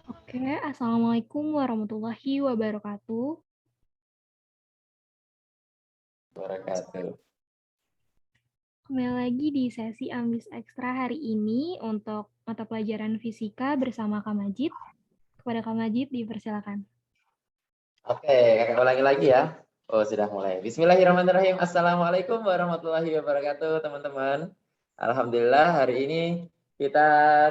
Oke, Assalamualaikum warahmatullahi wabarakatuh. Wabarakatuh. Kembali lagi di sesi Ambis Ekstra hari ini untuk mata pelajaran fisika bersama Kak Majid. Kepada Kak Majid dipersilakan. Oke, kakak ulangi lagi ya. Oh, sudah mulai. Bismillahirrahmanirrahim. Assalamualaikum warahmatullahi wabarakatuh, teman-teman. Alhamdulillah hari ini kita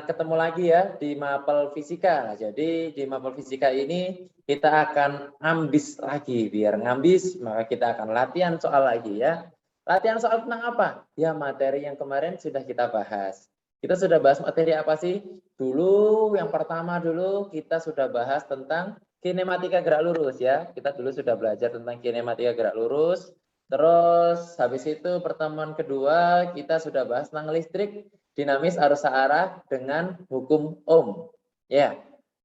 ketemu lagi ya di Mapel Fisika. Jadi di Mapel Fisika ini kita akan ambis lagi. Biar ngambis, maka kita akan latihan soal lagi ya. Latihan soal tentang apa? Ya, materi yang kemarin sudah kita bahas. Kita sudah bahas materi apa sih? Dulu yang pertama dulu kita sudah bahas tentang kinematika gerak lurus ya. Kita dulu sudah belajar tentang kinematika gerak lurus. Terus habis itu pertemuan kedua kita sudah bahas tentang listrik dinamis arus searah dengan hukum Ohm. Ya,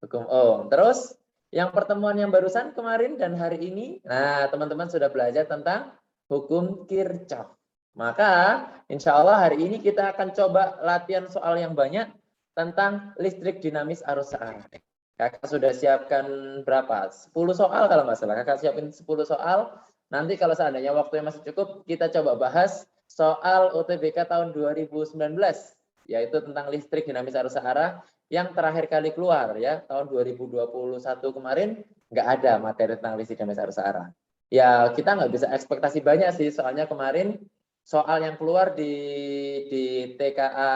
hukum Ohm. Terus yang pertemuan yang barusan kemarin dan hari ini, nah teman-teman sudah belajar tentang hukum Kirchhoff. Maka insya Allah hari ini kita akan coba latihan soal yang banyak tentang listrik dinamis arus searah. Kakak sudah siapkan berapa? 10 soal kalau nggak salah. Kakak siapin 10 soal. Nanti kalau seandainya waktunya masih cukup, kita coba bahas soal UTBK tahun 2019, yaitu tentang listrik dinamis arus searah yang terakhir kali keluar ya, tahun 2021 kemarin nggak ada materi tentang listrik dinamis arus searah. Ya kita nggak bisa ekspektasi banyak sih, soalnya kemarin soal yang keluar di TKA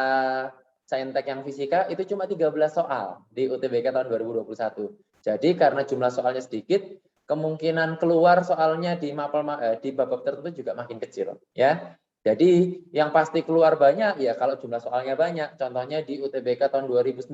Saintek yang fisika itu cuma 13 soal di UTBK tahun 2021. Jadi karena jumlah soalnya sedikit, kemungkinan keluar soalnya di di bab tertentu juga makin kecil ya. Jadi yang pasti keluar banyak ya kalau jumlah soalnya banyak. Contohnya di UTBK tahun 2019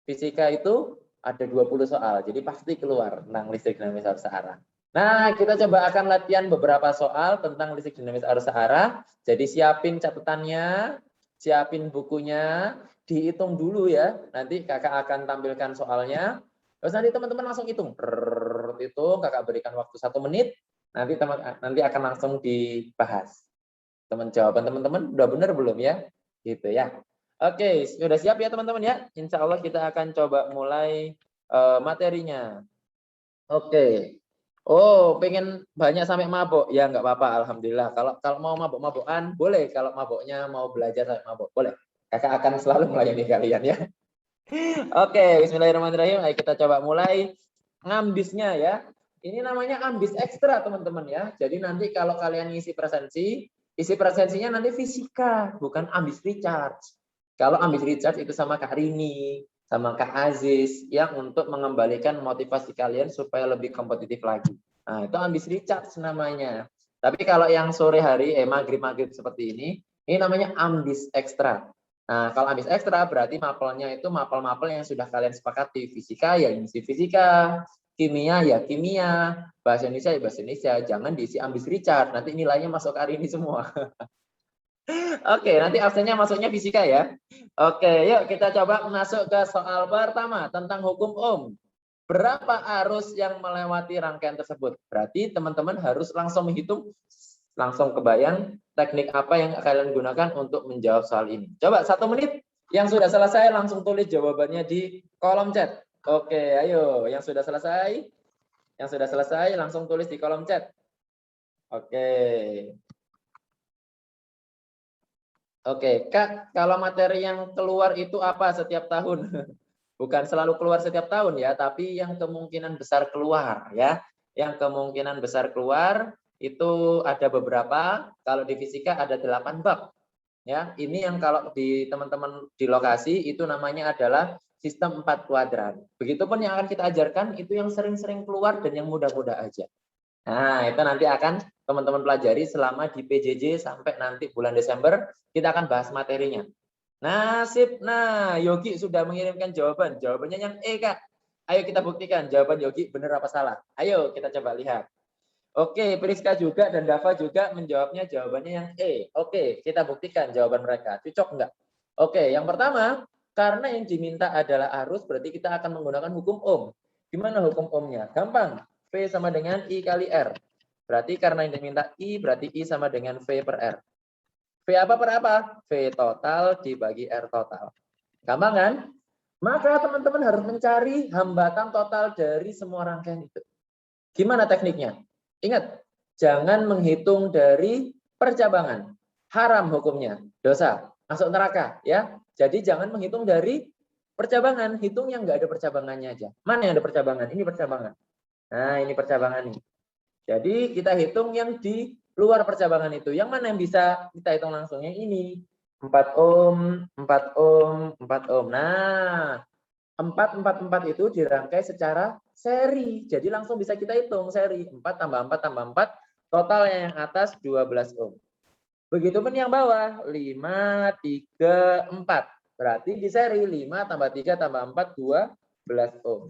fisika itu ada 20 soal. Jadi pasti keluar tentang listrik dinamis arus searah. Nah, kita coba akan latihan beberapa soal tentang listrik dinamis arus searah. Jadi siapin catatannya, siapin bukunya, dihitung dulu ya. Nanti kakak akan tampilkan soalnya. Terus nanti teman-teman langsung hitung. Hitung, kakak berikan waktu 1 menit. Nanti akan langsung dibahas. Jawaban teman-teman udah benar belum ya? Gitu ya. Oke, sudah siap ya teman-teman ya? Insya Allah kita akan coba mulai materinya. Oke. Oh, pengen banyak sampai mabok? Ya nggak apa-apa, alhamdulillah. Kalau mau mabok-mabokan, boleh. Kalau maboknya mau belajar sampai mabok, boleh. Kakak akan selalu melayani kalian ya. Oke, bismillahirrahmanirrahim. Ayo kita coba mulai ngambisnya ya. Ini namanya ambis ekstra teman-teman ya. Jadi nanti kalau kalian isi presensinya nanti fisika, bukan ambis recharge. Kalau ambis recharge itu sama Kak Rini, sama Kak Aziz yang untuk mengembalikan motivasi kalian supaya lebih kompetitif lagi. Nah, itu ambis recharge namanya. Tapi kalau yang sore hari, maghrib-maghrib seperti ini namanya ambis ekstra. Nah, kalau ambis ekstra berarti mapelnya itu mapel-mapel yang sudah kalian sepakati. Fisika ya isi fisika, kimia ya kimia, bahasa Indonesia ya bahasa Indonesia. Jangan diisi ambis Richard, nanti nilainya masuk hari ini semua. Oke, nanti absennya masuknya fisika ya. Oke, yuk kita coba masuk ke soal pertama tentang hukum Ohm. Berapa arus yang melewati rangkaian tersebut? Berarti teman-teman harus langsung menghitung, langsung kebayang teknik apa yang kalian gunakan untuk menjawab soal ini. Coba 1 menit, yang sudah selesai langsung tulis jawabannya di kolom chat. Oke, ayo, yang sudah selesai langsung tulis di kolom chat. Oke. Oke, Kak, kalau materi yang keluar itu apa setiap tahun? Bukan selalu keluar setiap tahun ya, tapi yang kemungkinan besar keluar ya. Yang kemungkinan besar keluar itu ada beberapa, kalau di fisika ada 8 bab. Ya, ini yang kalau di teman-teman di lokasi itu namanya adalah sistem 4 kuadran. Begitupun yang akan kita ajarkan itu yang sering-sering keluar dan yang mudah-mudah aja. Nah, itu nanti akan teman-teman pelajari selama di PJJ sampai nanti bulan Desember kita akan bahas materinya. Nasib. Nah, Yogi sudah mengirimkan jawaban. Jawabannya yang E, Kak. Ayo kita buktikan jawaban Yogi benar apa salah. Ayo kita coba lihat. Oke, Priska juga dan Dava juga menjawabnya jawabannya yang E. Oke, kita buktikan jawaban mereka. Cocok enggak? Oke, yang pertama, karena yang diminta adalah arus, berarti kita akan menggunakan hukum Ohm. Gimana hukum Ohm-nya? Gampang. V sama dengan I kali R. Berarti karena yang diminta I, berarti I sama dengan V per R. V apa per apa? V total dibagi R total. Gampang kan? Maka teman-teman harus mencari hambatan total dari semua rangkaian itu. Gimana tekniknya? Ingat, jangan menghitung dari percabangan. Haram hukumnya, dosa, masuk neraka, ya. Jadi jangan menghitung dari percabangan, hitung yang nggak ada percabangannya aja. Mana yang ada percabangan? Ini percabangan. Nah, ini percabangan nih. Jadi kita hitung yang di luar percabangan itu. Yang mana yang bisa kita hitung langsung? Yang ini. 4 ohm, 4 ohm, 4 ohm. Nah, 4 itu dirangkai secara seri. Jadi langsung bisa kita hitung seri. 4 tambah 4 tambah 4. Totalnya yang atas 12 ohm. Begitupun yang bawah. 5, 3, 4. Berarti di seri 5 tambah 3 tambah 4, 12 ohm.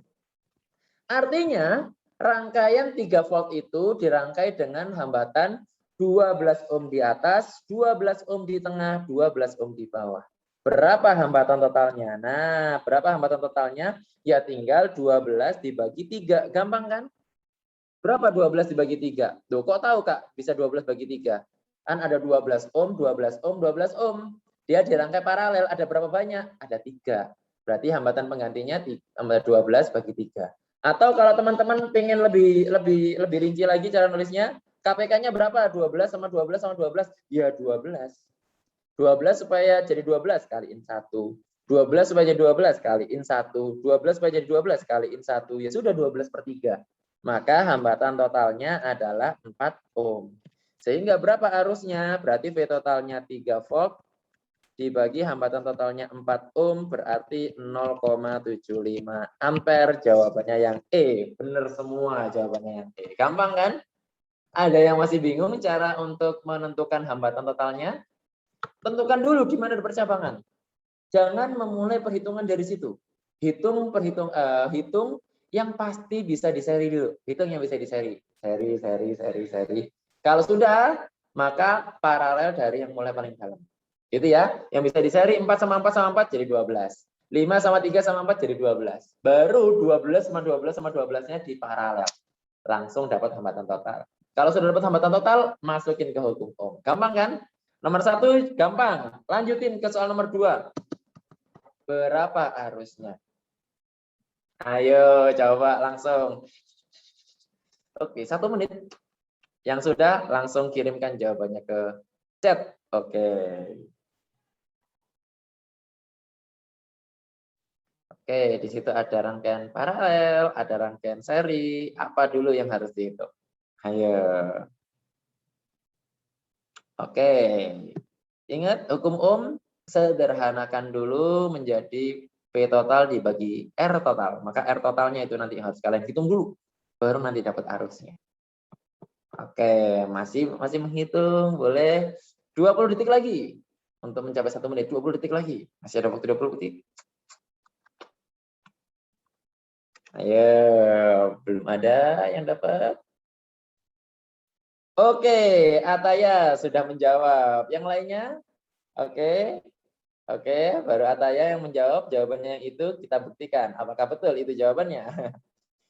Artinya rangkaian 3 volt itu dirangkai dengan hambatan 12 ohm di atas, 12 ohm di tengah, 12 ohm di bawah. Berapa hambatan totalnya? Nah, berapa hambatan totalnya? Ya tinggal 12 dibagi 3. Gampang kan? Berapa 12 dibagi 3? Loh, kok tahu Kak bisa 12 bagi 3? Kan ada 12 ohm, 12 ohm, 12 ohm. Dia dirangkai paralel. Ada berapa banyak? Ada 3. Berarti hambatan penggantinya 12 bagi 3. Atau kalau teman-teman pengen lebih rinci lagi cara nulisnya, KPK-nya berapa? 12 sama 12 sama 12. Ya 12. 12 supaya jadi 12 kaliin 1. 12 supaya jadi 12 kaliin 1. 12 supaya jadi 12 kaliin 1. Ya sudah 12 per 3. Maka hambatan totalnya adalah 4 ohm. Sehingga berapa arusnya? Berarti V totalnya 3 volt dibagi hambatan totalnya 4 ohm berarti 0,75 ampere. Jawabannya yang E. Benar semua jawabannya yang E. Gampang kan? Ada yang masih bingung cara untuk menentukan hambatan totalnya? Tentukan dulu di mana ada percabangan. Jangan memulai perhitungan dari situ. Hitung yang pasti bisa diseri dulu. Hitung yang bisa diseri. Seri. Kalau sudah, maka paralel dari yang mulai paling dalam. Gitu ya. Yang bisa diseri 4 sama 4 sama 4 jadi 12. 5 sama 3 sama 4 jadi 12. Baru 12 sama 12 sama 12-nya di paralel. Langsung dapat hambatan total. Kalau sudah dapat hambatan total, masukin ke hukum ohm. Gampang kan? Nomor 1 gampang. Lanjutin ke soal nomor 2. Berapa arusnya? Ayo coba langsung. Oke, 1 menit. Yang sudah langsung kirimkan jawabannya ke chat. Oke. Oke, di situ ada rangkaian paralel, ada rangkaian seri. Apa dulu yang harus dihitung? Ayo. Oke. Ingat hukum ohm, sederhanakan dulu menjadi V total dibagi R total. Maka R totalnya itu nanti harus kalian hitung dulu. Baru nanti dapat arusnya. Oke, masih menghitung. Boleh 20 detik lagi. Untuk mencapai 1 menit, 20 detik lagi. Masih ada waktu 20 detik. Ayo, belum ada yang dapat. Oke, Ataya sudah menjawab. Yang lainnya? Oke. Oke, baru Ataya yang menjawab. Jawabannya yang itu kita buktikan. Apakah betul itu jawabannya?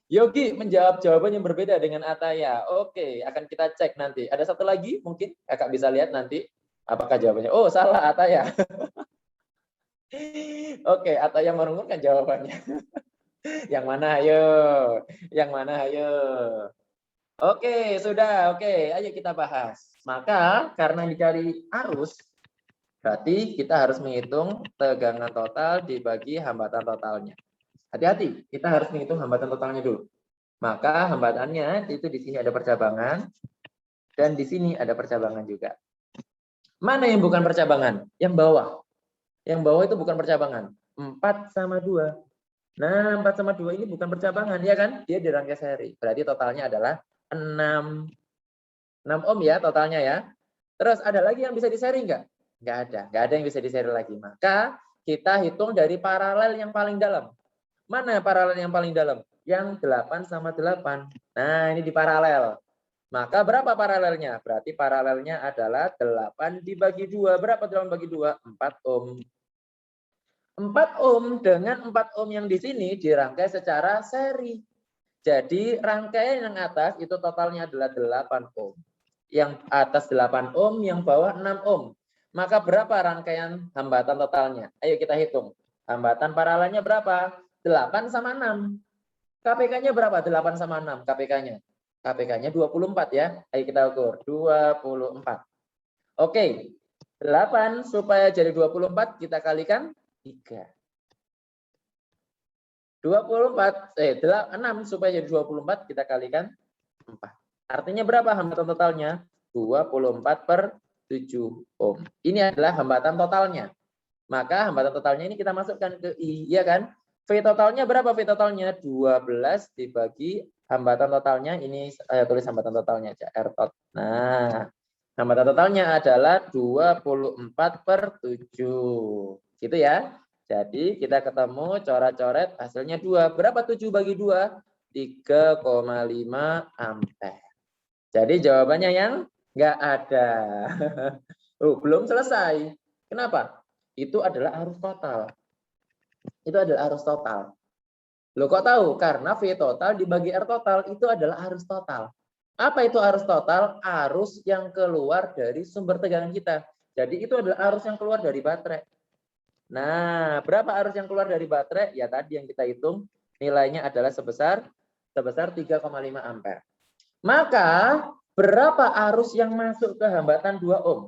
Yogi menjawab jawaban yang berbeda dengan Ataya. Oke, akan kita cek nanti. Ada satu lagi mungkin kakak bisa lihat nanti. Apakah jawabannya? Oh, salah Ataya. Oke, Ataya merungut jawabannya. Yang mana ayo? Yang mana ayo? Oke, sudah. Oke, ayo kita bahas. Maka karena dicari arus, berarti kita harus menghitung tegangan total dibagi hambatan totalnya. Hati-hati, kita harus menghitung hambatan totalnya dulu. Maka hambatannya itu di sini ada percabangan dan di sini ada percabangan juga. Mana yang bukan percabangan? Yang bawah. Yang bawah itu bukan percabangan. 4 sama 2. Nah, 4 sama 2 ini bukan percabangan, ya kan? Dia dirangkai seri. Berarti totalnya adalah 6. 6 ohm ya totalnya ya. Terus ada lagi yang bisa diseri enggak? Enggak ada. Enggak ada yang bisa diseri lagi. Maka kita hitung dari paralel yang paling dalam. Mana paralel yang paling dalam? Yang 8 sama 8. Nah, ini di paralel. Maka berapa paralelnya? Berarti paralelnya adalah 8 dibagi 2. Berapa 8 bagi 2? 4 ohm. 4 ohm dengan 4 ohm yang di sini dirangkai secara seri. Jadi rangkaian yang atas itu totalnya adalah 8 ohm. Yang atas 8 ohm, yang bawah 6 ohm. Maka berapa rangkaian hambatan totalnya? Ayo kita hitung. Hambatan paralelnya berapa? 8 sama 6. KPK-nya berapa? 8 sama 6 KPK-nya. KPK-nya 24 ya. Ayo kita ukur. 24. Oke. 8 supaya jadi 24 kita kalikan 3. 24, 6 supaya jadi 24 kita kalikan 4. Artinya berapa hambatan totalnya? 24 per 7 ohm. Ini adalah hambatan totalnya. Maka hambatan totalnya ini kita masukkan ke I, ya kan? V totalnya berapa V totalnya? 12 dibagi hambatan totalnya, ini saya tulis hambatan totalnya aja, R tot. Nah, hambatan totalnya adalah 24 per 7. Gitu ya. Jadi kita ketemu coret-coret hasilnya 2. Berapa 7 bagi 2? 3,5 ampere. Jadi jawabannya yang nggak ada. Belum selesai. Kenapa? Itu adalah arus total. Itu adalah arus total. Loh kok tahu? Karena V total dibagi R total itu adalah arus total. Apa itu arus total? Arus yang keluar dari sumber tegangan kita. Jadi itu adalah arus yang keluar dari baterai. Nah, berapa arus yang keluar dari baterai? Ya tadi yang kita hitung nilainya adalah sebesar 3,5 ampere. Maka berapa arus yang masuk ke hambatan 2 ohm?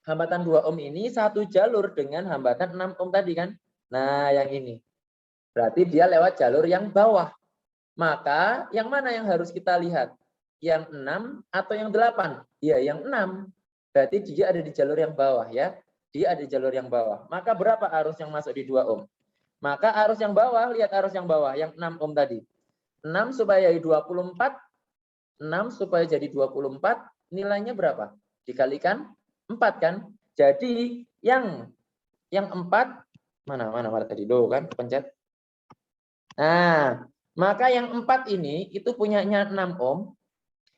Hambatan 2 ohm ini satu jalur dengan hambatan 6 ohm tadi kan? Nah, yang ini. Berarti dia lewat jalur yang bawah. Maka yang mana yang harus kita lihat? Yang 6 atau yang 8? Ya, yang 6. Berarti dia ada di jalur yang bawah ya. Dia ada di jalur yang bawah. Maka berapa arus yang masuk di 2 ohm? Maka arus yang bawah, lihat arus yang bawah, yang 6 ohm tadi. 6 supaya jadi 24, 6 supaya jadi 24, nilainya berapa? Dikalikan 4 kan? Jadi yang 4, mana tadi? Do kan, pencet. Nah, maka yang 4 ini itu punyanya 6 ohm,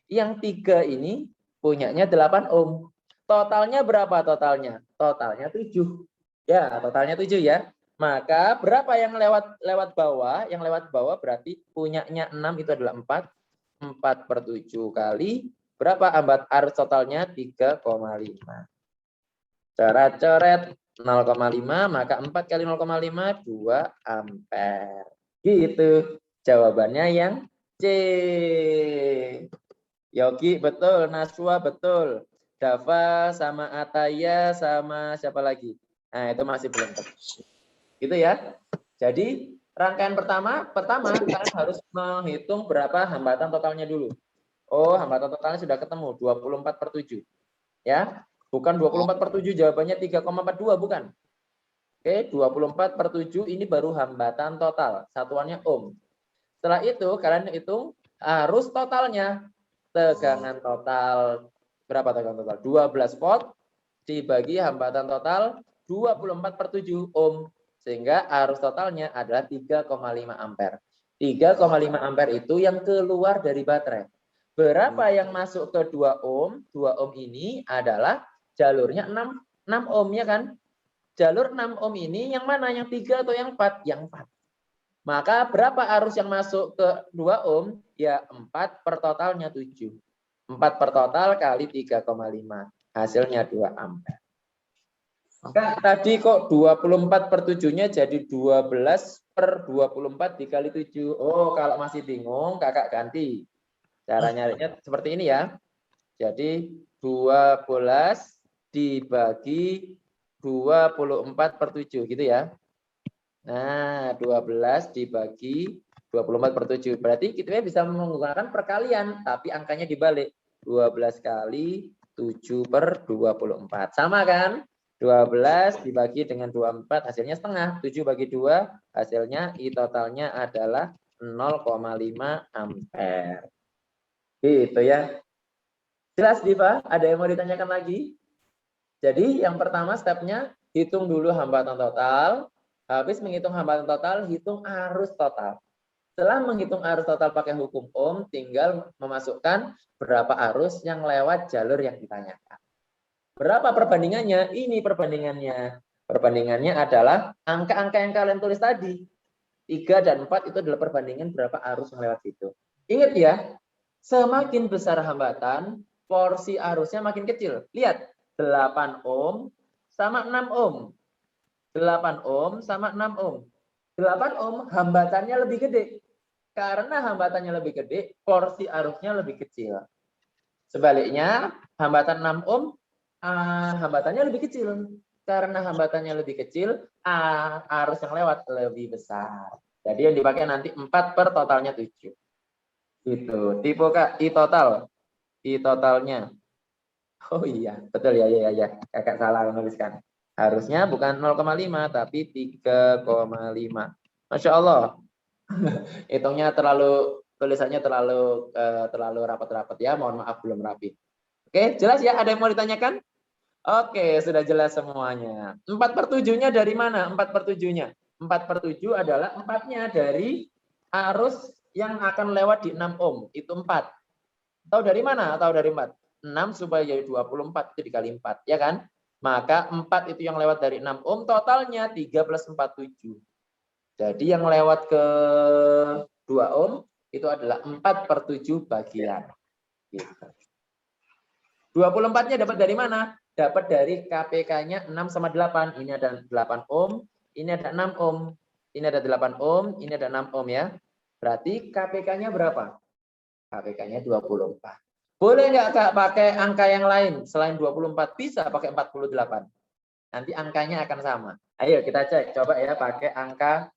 yang 3 ini punyanya 8 ohm. Totalnya berapa totalnya? Totalnya 7. Ya, totalnya 7 ya. Maka berapa yang lewat bawah? Yang lewat bawah berarti punyanya 6 itu adalah 4. 4 per 7 kali. Berapa arus totalnya? 3,5. Coret-coret 0,5, maka 4 kali 0,5, 2 ampere. Gitu. Jawabannya yang C. Yogi betul, Naswa betul, Dava sama Ataya sama siapa lagi? Nah, itu masih belum tepat. Gitu ya. Jadi rangkaian pertama kalian harus menghitung berapa hambatan totalnya dulu. Oh, hambatan totalnya sudah ketemu 24 per 7. Ya. Bukan 24 per 7, jawabannya 3,42 bukan. Oke, 24 per 7 ini baru hambatan total. Satuannya ohm. Setelah itu kalian hitung arus totalnya. Tegangan total berapa tegangan total? 12 volt dibagi hambatan total 24 per 7 ohm. Sehingga arus totalnya adalah 3,5 ampere. 3,5 ampere itu yang keluar dari baterai. Berapa yang masuk ke 2 ohm? 2 ohm ini adalah jalurnya 6 ohm ya kan? Jalur 6 ohm ini yang mana? Yang 3 atau yang 4? Yang 4. Maka berapa arus yang masuk ke 2 ohm? Ya 4 per totalnya 7. 4 per total kali 3,5. Hasilnya 2 ampere. Kak, tadi kok 24 per 7-nya jadi 12 per 24 dikali 7. Oh, kalau masih bingung, kakak ganti. Cara nyarinya seperti ini ya. Jadi 12 dibagi 24 per 7 gitu ya. Nah, 12 dibagi 24 per 7. Berarti kita bisa menggunakan perkalian, tapi angkanya dibalik. 12 kali 7 per 24. Sama kan? 12 dibagi dengan 24 hasilnya setengah. 7 bagi 2 hasilnya I totalnya adalah 0,5 ampere. Gitu ya. Jelas Diva? Ada yang mau ditanyakan lagi? Jadi yang pertama stepnya hitung dulu hambatan total. Habis menghitung hambatan total, hitung arus total. Setelah menghitung arus total pakai hukum Ohm, tinggal memasukkan berapa arus yang lewat jalur yang ditanyakan. Berapa perbandingannya? Ini perbandingannya. Perbandingannya adalah angka-angka yang kalian tulis tadi. 3 dan 4 itu adalah perbandingan berapa arus yang lewat situ. Ingat ya, semakin besar hambatan, porsi arusnya makin kecil. Lihat, 8 ohm sama 6 ohm. 8 ohm sama 6 ohm. 8 ohm hambatannya lebih gede. Karena hambatannya lebih gede, porsi arusnya lebih kecil. Sebaliknya, hambatan 6 ohm, hambatannya lebih kecil. Karena hambatannya lebih kecil, arus yang lewat lebih besar. Jadi yang dipakai nanti 4 per totalnya 7. Gitu. Tipe Kak, I total. I totalnya. Oh iya, betul ya, ya. Kakak salah menuliskan. Harusnya bukan 0,5, tapi 3,5. Masya Allah. Hitungnya tulisannya terlalu rapat-rapat ya. Mohon maaf belum rapi. Oke, jelas ya? Ada yang mau ditanyakan? Oke, sudah jelas semuanya. 4/7-nya dari mana? 4/7-nya. 4/7 adalah 4-nya dari arus yang akan lewat di 6 ohm. Itu 4. Tahu dari mana? Tahu dari 4. 6 supaya jadi 24, itu dikali 4. Ya kan? Maka 4 itu yang lewat dari 6 ohm, totalnya 3 plus 4, 7. Jadi yang lewat ke 2 ohm, itu adalah 4/7 bagian. Gitu. 24-nya dapat dari mana? Dapat dari KPK-nya 6 sama 8. Ini ada 8 ohm, ini ada 6 ohm. Ini ada 8 ohm, ini ada 6 ohm ya. Berarti KPK-nya berapa? KPK-nya 24. Boleh nggak Kak pakai angka yang lain selain 24? Bisa pakai 48. Nanti angkanya akan sama. Ayo kita cek. Coba ya pakai angka.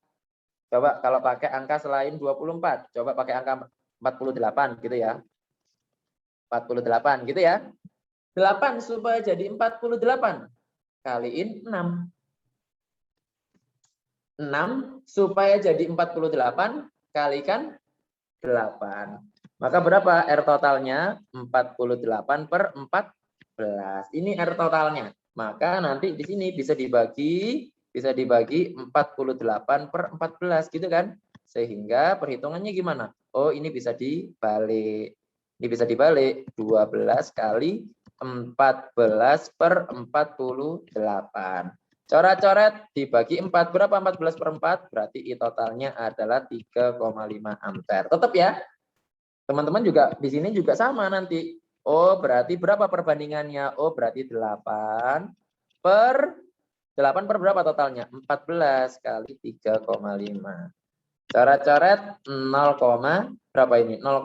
Coba kalau pakai angka selain 24. Coba pakai angka 48 gitu ya. 48 gitu ya. 8 supaya jadi 48. Kaliin 6. 6 supaya jadi 48 kalikan 8. Maka berapa R totalnya? 48 per 14. Ini R totalnya. Maka nanti di sini bisa dibagi 48 per 14 gitu kan. Sehingga perhitungannya gimana? Oh, ini bisa dibalik. Ini bisa dibalik 12 kali 14 per 48. Coret-coret dibagi 4. Berapa 14 per 4? Berarti I totalnya adalah 3,5 ampere. Tetap ya. Teman-teman juga di sini juga sama nanti. Oh, berarti berapa perbandingannya? Oh, berarti 8 per berapa totalnya? 14 kali 3,5. Coret-coret 0, berapa ini? 0,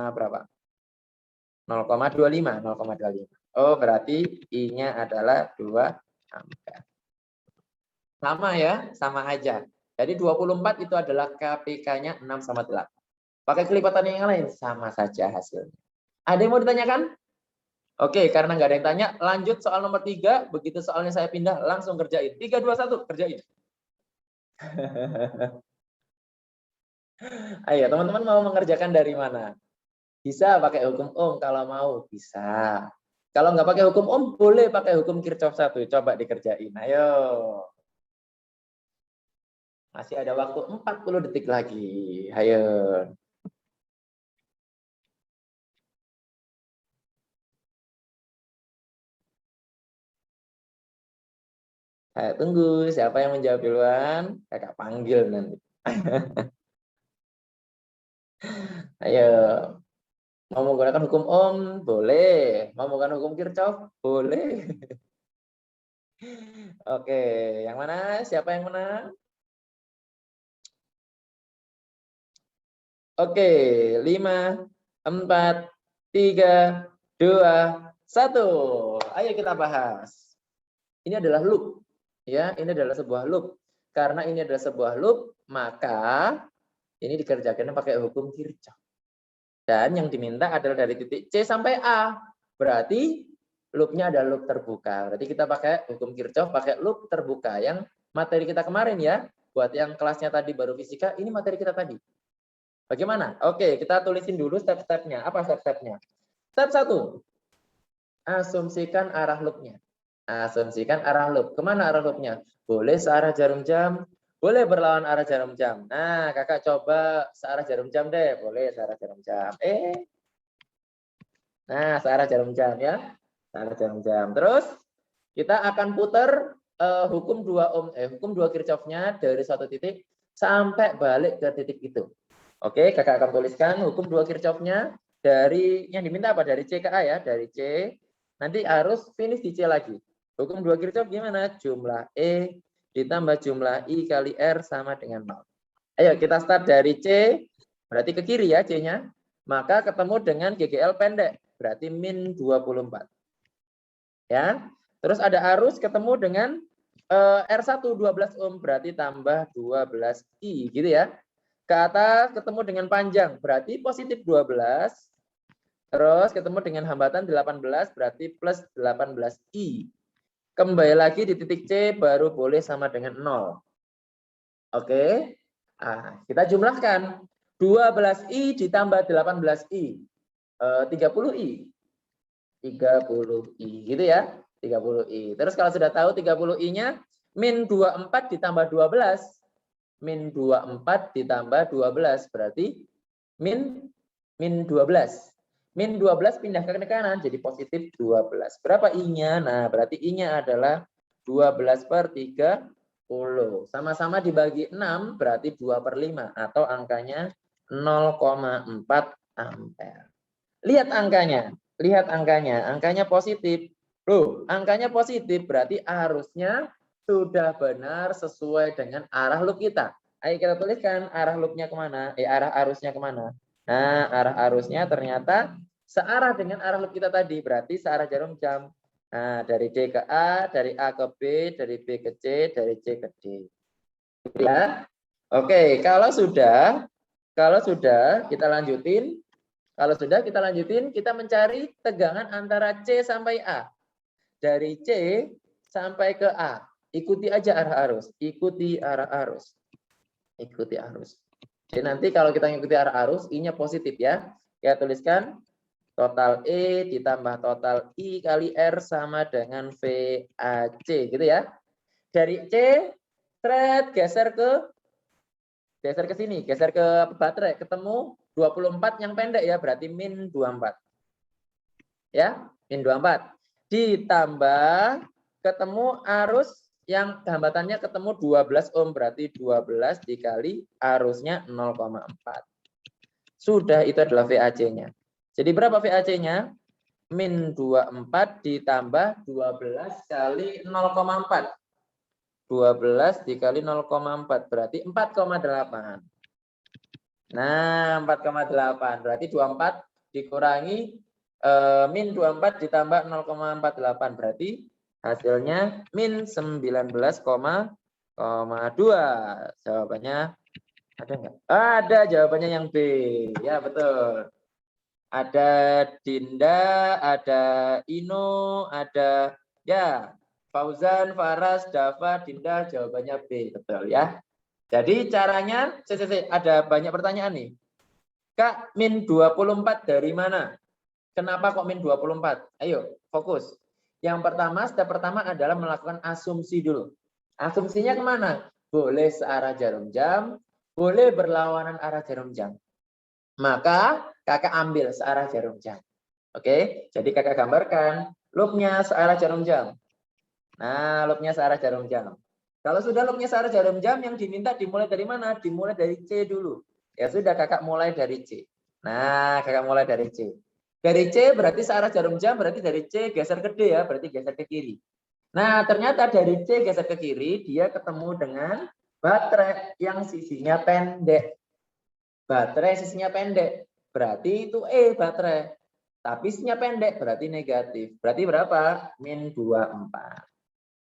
berapa? 0,25. Oh, berarti I-nya adalah 2 ampere. Sama ya, sama aja. Jadi 24 itu adalah KPK-nya 6 sama 8. Pakai kelipatan yang lain, sama saja hasilnya. Ada yang mau ditanyakan? Oke, karena nggak ada yang tanya, lanjut soal nomor 3. Begitu soalnya saya pindah, langsung kerjain. 3, 2, 1, kerjain. Ayo, teman-teman mau mengerjakan dari mana? Bisa pakai hukum Ohm kalau mau, bisa. Kalau nggak pakai hukum Ohm, boleh pakai hukum Kirchhoff 1. Coba dikerjain. Ayo. Masih ada waktu 40 detik lagi. Ayo. Saya tunggu. Siapa yang menjawab duluan? Kakak panggil nanti. Ayo. Mau menggunakan hukum Ohm? Boleh. Mau menggunakan hukum Kirchhoff? Boleh. Oke. Yang mana? Siapa yang menang? Oke. 5, 4, 3, 2, 1. Ayo kita bahas. Ini adalah loop. Ya, ini adalah sebuah loop. Karena ini adalah sebuah loop, maka ini dikerjakan pakai hukum Kirchhoff. Dan yang diminta adalah dari titik C sampai A. Berarti loopnya adalah loop terbuka. Berarti kita pakai hukum Kirchhoff, pakai loop terbuka. Yang materi kita kemarin ya. Buat yang kelasnya tadi baru fisika, ini materi kita tadi. Bagaimana? Oke, kita tulisin dulu step-stepnya. Apa step-stepnya? Step 1. Asumsikan arah loopnya. Asumsikan arah loop. Kemana arah loopnya? Boleh searah jarum jam, boleh berlawan arah jarum jam. Nah, kakak coba searah jarum jam deh. Boleh searah jarum jam. Nah, searah jarum jam ya. Searah jarum jam. Terus kita akan putar hukum 2 ohm, hukum 2 Kirchhoff-nya dari suatu titik sampai balik ke titik itu. Oke, kakak akan tuliskan hukum 2 Kirchhoff-nya dari yang diminta apa? Dari C ke A ya, dari C. Nanti harus finish di C lagi. Hukum 2 Kirchhoff gimana? Jumlah E ditambah jumlah I kali R sama dengan 0. Ayo kita start dari C, berarti ke kiri ya C-nya. Maka ketemu dengan GGL pendek, berarti min 24. Ya. Terus ada arus ketemu dengan R1 12 ohm, berarti tambah 12I gitu ya. Ke atas ketemu dengan panjang, berarti positif 12. Terus ketemu dengan hambatan 18, berarti plus 18I. Kembali lagi di titik C baru boleh sama dengan 0. Oke. Nah, kita jumlahkan. 12I ditambah 18I. 30I. 30I gitu ya. 30I. Terus kalau sudah tahu 30I-nya, min 24 ditambah 12. Min 24 ditambah 12. Berarti min 12. Min 12 pindah ke kanan jadi positif 12. Berapa I-nya? Nah, berarti I-nya adalah 12 per 30. Sama-sama dibagi 6 berarti 2/5 atau angkanya 0,4 ampere. Lihat angkanya. Lihat angkanya. Angkanya positif. Loh, angkanya positif berarti arusnya sudah benar sesuai dengan arah loop kita. Ayo kita tuliskan arah loopnya kemana? Arah arusnya kemana? Nah, arah arusnya ternyata searah dengan arah loop kita tadi, berarti searah jarum jam. Nah, dari D ke A, dari A ke B, dari B ke C, dari C ke D. Ya. Oke, kalau sudah kita lanjutin. Kalau sudah kita lanjutin, kita mencari tegangan antara C sampai A. Dari C sampai ke A. Ikuti aja arah arus, ikuti arah arus. Ikuti arus. Jadi nanti kalau kita mengikuti arah arus, I-nya positif ya. Kita tuliskan total E ditambah total I kali R sama dengan VAC gitu ya. Dari C, thread geser ke sini, geser ke baterai, ketemu 24 yang pendek ya, berarti min 24. Ya, min 24. Ditambah ketemu arus yang hambatannya ketemu 12 ohm, berarti 12 dikali arusnya 0,4. Sudah, itu adalah VAC-nya. Jadi berapa VAC-nya? Min 24 ditambah 12 kali 0,4. 12 dikali 0,4 berarti 4,8. Nah, 4,8 berarti 24 dikurangi min 24 ditambah 0,48 berarti hasilnya min 19,2. Jawabannya ada nggak? Ada, jawabannya yang B. Ya, betul. Ada Dinda, ada Ino, ada ya Fauzan, Faras, Dava, Dinda, jawabannya B, betul ya. Jadi caranya, ada banyak pertanyaan nih. Kak, min 24 dari mana? Kenapa kok min 24? Ayo, fokus. Yang pertama, step pertama adalah melakukan asumsi dulu. Asumsinya kemana? Boleh searah jarum jam, boleh berlawanan arah jarum jam. Maka kakak ambil searah jarum jam. Oke, jadi kakak gambarkan loopnya searah jarum jam. Nah, loopnya searah jarum jam. Kalau sudah loopnya searah jarum jam, yang diminta dimulai dari mana? Dimulai dari C dulu. Ya sudah, kakak mulai dari C. Nah, kakak mulai dari C. Dari C berarti searah jarum jam, berarti dari C geser ke D ya, berarti geser ke kiri. Nah, ternyata dari C geser ke kiri, dia ketemu dengan baterai yang sisinya pendek. Baterai sisinya pendek, berarti itu baterai. Tapi sisinya pendek, berarti negatif. Berarti berapa? Min 24.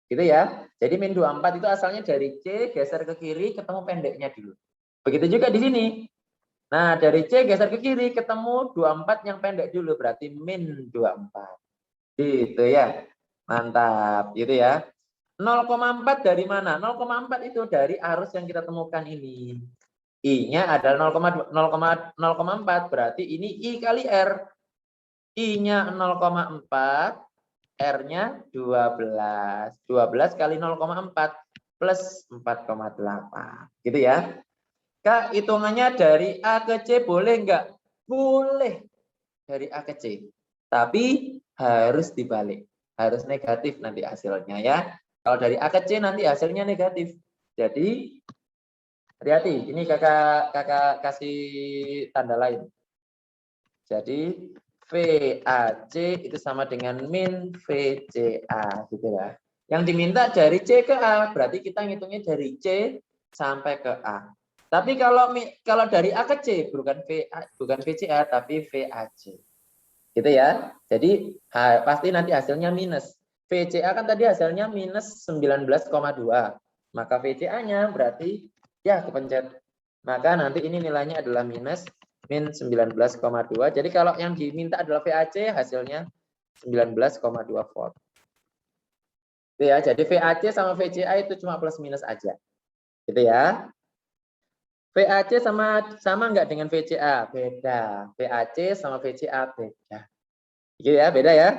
Gitu ya. Jadi min 24 itu asalnya dari C geser ke kiri ketemu pendeknya dulu. Begitu juga di sini. Nah, dari C geser ke kiri ketemu 24 yang pendek dulu, berarti min 24. Gitu ya. Mantap, gitu ya. 0,4 dari mana? 0,4 itu dari arus yang kita temukan ini. I-nya adalah 0,4, berarti ini I kali R. I-nya 0,4, R-nya 12. 12 kali 0,4 plus 4,8. Gitu ya. Kak, hitungannya dari A ke C boleh enggak? Boleh. Dari A ke C. Tapi harus dibalik. Harus negatif nanti hasilnya ya. Kalau dari A ke C nanti hasilnya negatif. Jadi hati-hati. Ini kakak kasih tanda lain. Jadi VAC itu sama dengan min VCA gitu ya. Yang diminta dari C ke A, berarti kita ngitungnya dari C sampai ke A. Tapi kalau dari A ke C bukan VCA tapi VAC. Gitu ya. Jadi pasti nanti hasilnya minus. VCA kan tadi hasilnya minus 19,2. Maka VCA-nya berarti ya kepencet. Maka nanti ini nilainya adalah min 19,2. Jadi kalau yang diminta adalah VAC, hasilnya 19,2 volt. Itu ya, jadi VAC sama VCA itu cuma plus minus aja. Gitu ya. VAC sama nggak dengan VCA? Beda. VAC sama VCA beda. Gitu ya, beda ya.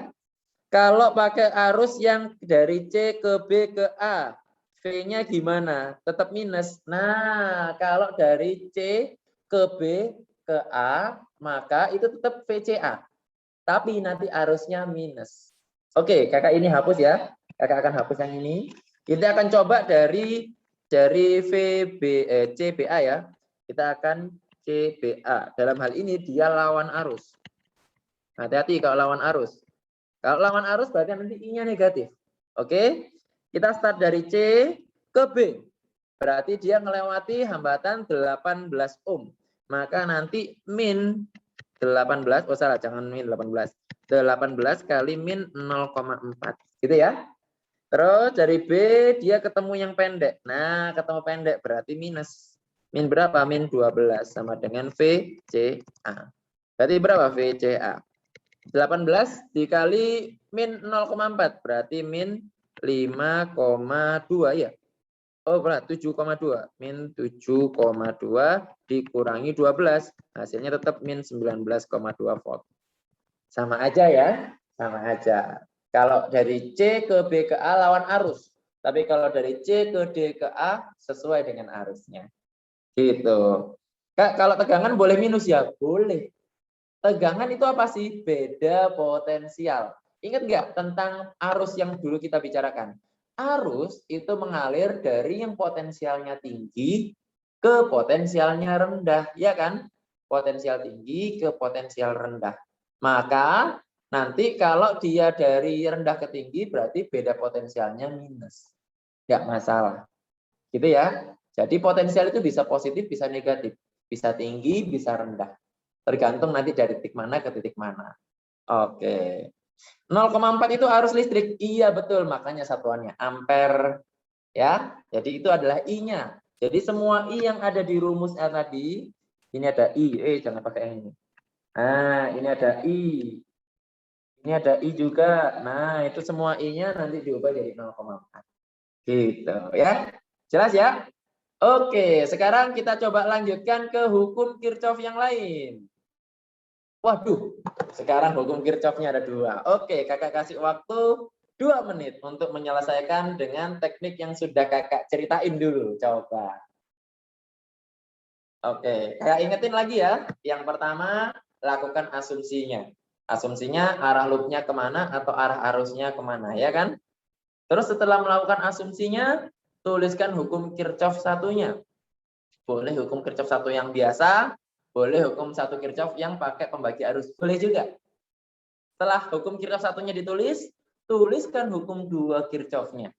Kalau pakai arus yang dari C ke B ke A, V-nya gimana? Tetap minus. Nah, kalau dari C ke B ke A, maka itu tetap VCA. Tapi nanti arusnya minus. Oke, kakak ini hapus ya. Kakak akan hapus yang ini. Kita akan coba dari CBA ya. Kita akan CBA. Dalam hal ini dia lawan arus. Hati-hati kalau lawan arus. Kalau lawan arus berarti nanti I-nya negatif. Oke, kita start dari C ke B. Berarti dia melewati hambatan 18 ohm. Maka nanti min 18, oh salah, jangan min 18. 18 kali min 0,4. Gitu ya. Terus dari B dia ketemu yang pendek. Nah, ketemu pendek berarti minus. Min berapa? Min 12 sama dengan VCA. Berarti berapa VCA? 18 dikali min 0,4 berarti min 5,2 ya. Oh berat 7,2. Min 7,2 dikurangi 12. Hasilnya tetap min 19,2 volt. Sama aja ya. Sama aja. Kalau dari C ke B ke A lawan arus. Tapi kalau dari C ke D ke A sesuai dengan arusnya. Gitu. Kak, kalau tegangan boleh minus ya? Boleh. Tegangan itu apa sih? Beda potensial. Ingat nggak tentang arus yang dulu kita bicarakan? Arus itu mengalir dari yang potensialnya tinggi ke potensialnya rendah, ya kan? Potensial tinggi ke potensial rendah. Maka nanti kalau dia dari rendah ke tinggi berarti beda potensialnya minus. Nggak masalah. Gitu ya. Jadi potensial itu bisa positif, bisa negatif. Bisa tinggi, bisa rendah. Tergantung nanti dari titik mana ke titik mana. Oke. 0,4 itu arus listrik. Iya betul, makanya satuannya ampere ya. Jadi itu adalah I-nya. Jadi semua I yang ada di rumus tadi, ini ada I, jangan pakai yang ini. Nah, ini ada I. Ini ada I juga. Nah, itu semua I-nya nanti diubah jadi 0,4. Gitu ya. Jelas ya? Oke, sekarang kita coba lanjutkan ke hukum Kirchhoff yang lain. Waduh, sekarang hukum Kirchhoff-nya ada 2. Oke, kakak kasih waktu 2 menit untuk menyelesaikan dengan teknik yang sudah kakak ceritain dulu. Coba. Oke, kakak ingetin lagi ya. Yang pertama, lakukan asumsinya. Asumsinya arah loopnya kemana atau arah arusnya kemana, ya kan? Terus setelah melakukan asumsinya, tuliskan hukum Kirchhoff satunya. Boleh hukum Kirchhoff satu yang biasa, boleh hukum satu Kirchhoff yang pakai pembagi arus. Boleh juga. Setelah hukum Kirchhoff satunya ditulis, tuliskan hukum 2 Kirchhoff-nya.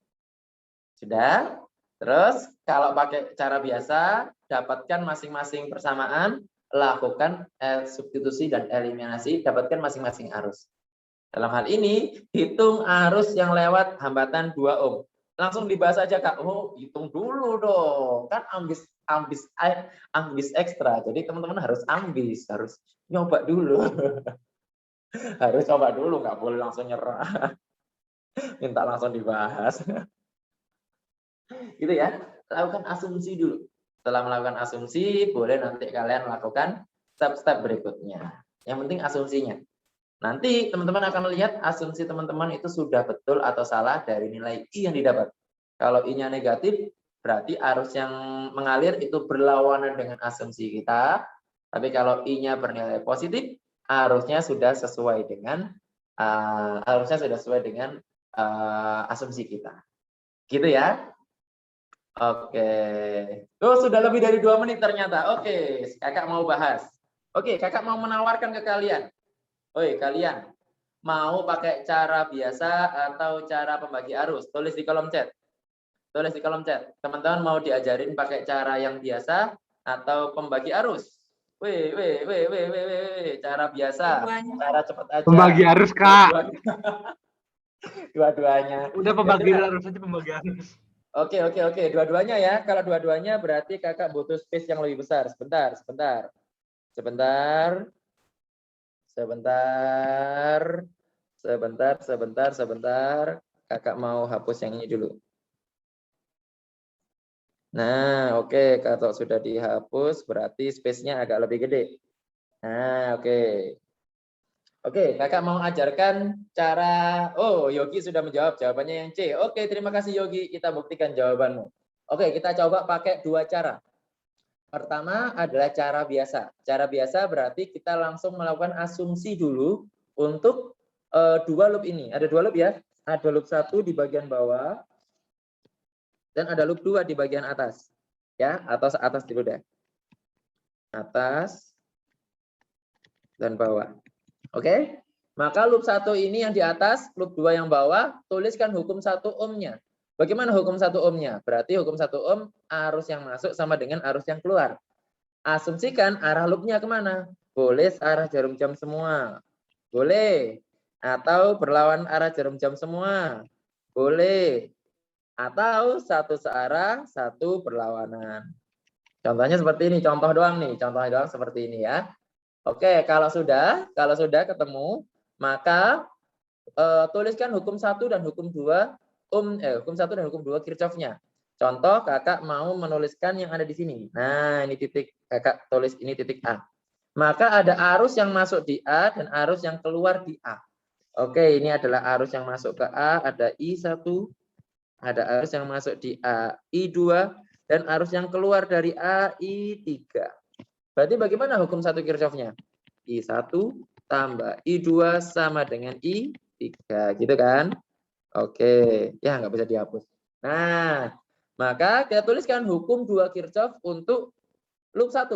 Sudah? Terus kalau pakai cara biasa, dapatkan masing-masing persamaan, lakukan substitusi dan eliminasi, dapatkan masing-masing arus. Dalam hal ini, hitung arus yang lewat hambatan 2 ohm. Langsung dibahas aja Kak. Oh, hitung dulu dong. Kan ambis ekstra. Jadi teman-teman harus ambis, harus nyoba dulu. Harus coba dulu, nggak boleh langsung nyerah. Minta langsung dibahas. Gitu ya. Lakukan asumsi dulu. Setelah melakukan asumsi, boleh nanti kalian lakukan step-step berikutnya. Yang penting asumsinya. Nanti teman-teman akan melihat asumsi teman-teman itu sudah betul atau salah dari nilai I yang didapat. Kalau I-nya negatif, berarti arus yang mengalir itu berlawanan dengan asumsi kita. Tapi kalau I-nya bernilai positif, arusnya sudah sesuai dengan asumsi kita. Gitu ya. Oke. Oh, sudah lebih dari 2 menit ternyata. Oke, kakak mau bahas. Oke, kakak mau menawarkan ke kalian. Oi, kalian mau pakai cara biasa atau cara pembagi arus? Tulis di kolom chat. Tulis di kolom chat. Teman-teman mau diajarin pakai cara yang biasa atau pembagi arus? Cara biasa. Cara cepat aja. Pembagi arus, Kak. Dua-duanya. Udah pembagi arus aja, pembagi arus. Oke. Dua-duanya ya. Kalau dua-duanya berarti kakak butuh space yang lebih besar. Sebentar. Kakak mau hapus yang ini dulu. Nah, oke. Kalau sudah dihapus, berarti space-nya agak lebih gede. Nah, oke. Oke, kakak mau ajarkan cara... Oh, Yogi sudah menjawab. Jawabannya yang C. Oke, terima kasih Yogi. Kita buktikan jawabanmu. Oke, kita coba pakai dua cara. Pertama adalah cara biasa. Cara biasa berarti kita langsung melakukan asumsi dulu untuk dua loop ini. Ada dua loop ya. Ada loop 1 di bagian bawah dan ada loop 2 di bagian atas. Ya, atas dulu deh. Atas dan bawah. Oke? Maka loop 1 ini yang di atas, loop 2 yang bawah, tuliskan hukum 1 ohmnya. Bagaimana hukum 1 ohmnya? Berarti hukum 1 ohm arus yang masuk sama dengan arus yang keluar. Asumsikan arah loopnya kemana? Boleh arah jarum jam semua. Boleh. Atau berlawan arah jarum jam semua. Boleh. Atau satu searah, satu berlawanan. Contohnya seperti ini. Contoh doang nih. Contohnya doang seperti ini ya. Oke, kalau sudah ketemu, maka tuliskan hukum 1 dan hukum 2 hukum 1 dan hukum 2 Kirchhoff-nya. Contoh kakak mau menuliskan yang ada di sini. Nah, ini titik kakak tulis ini titik A. Maka ada arus yang masuk di A dan arus yang keluar di A. Oke, ini adalah arus yang masuk ke A, ada I1, ada arus yang masuk di A, I2 dan arus yang keluar dari A, I3. Berarti bagaimana hukum 1 Kirchhoff-nya? I1 tambah I2 sama dengan I3, gitu kan? Oke, ya nggak bisa dihapus. Nah, maka kita tuliskan hukum 2 Kirchhoff untuk loop 1.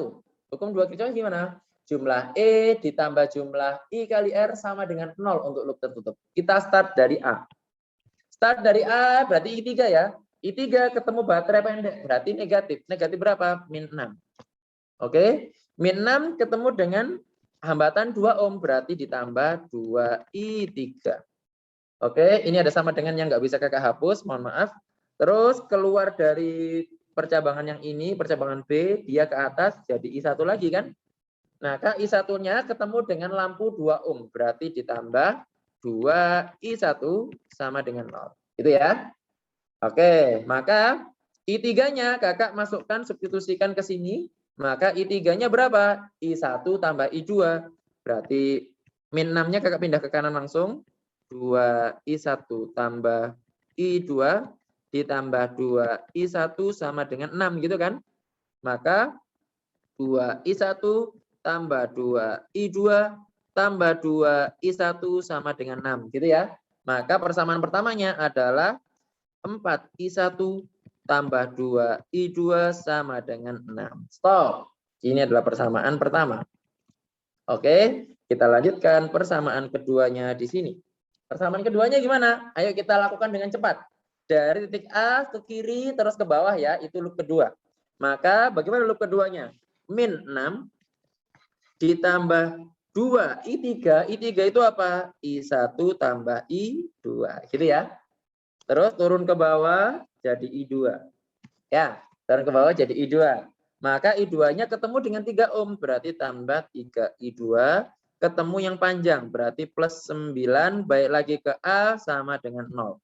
Hukum 2 Kirchhoff gimana? Jumlah E ditambah jumlah I kali R sama dengan 0 untuk loop tertutup. Kita start dari A. Start dari A berarti I3 ya. I3 ketemu baterai pendek, berarti negatif. Negatif berapa? Min 6. Oke, min 6 ketemu dengan hambatan 2 ohm, berarti ditambah 2I3. Oke, ini ada sama dengan yang nggak bisa kakak hapus, mohon maaf. Terus keluar dari percabangan yang ini, percabangan B, dia ke atas jadi I1 lagi kan. Nah, I1-nya ketemu dengan lampu 2 ohm, berarti ditambah 2I1 sama dengan 0. Gitu ya. Oke, maka I3-nya kakak masukkan, substitusikan ke sini. Maka I3-nya berapa? I1 tambah I2. Berarti min 6-nya kakak pindah ke kanan langsung. 2I1 tambah I2 ditambah 2I1 sama dengan 6 gitu kan. Maka 2I1 tambah 2I2 tambah 2I1 sama dengan 6 gitu ya. Maka persamaan pertamanya adalah 4I1 tambah 2I2 sama dengan 6. Stop. Ini adalah persamaan pertama. Oke, kita lanjutkan persamaan keduanya di sini. Persamaan keduanya gimana? Ayo kita lakukan dengan cepat. Dari titik A ke kiri terus ke bawah ya, itu loop kedua. Maka bagaimana loop keduanya? Min 6 ditambah 2 I3. I3 itu apa? I1 tambah I2. Gitu ya. Terus turun ke bawah jadi I2. Ya, turun ke bawah jadi I2. Maka I2-nya ketemu dengan 3 ohm, berarti tambah 3 I2. Ketemu yang panjang, berarti plus 9, baik lagi ke A sama dengan 0.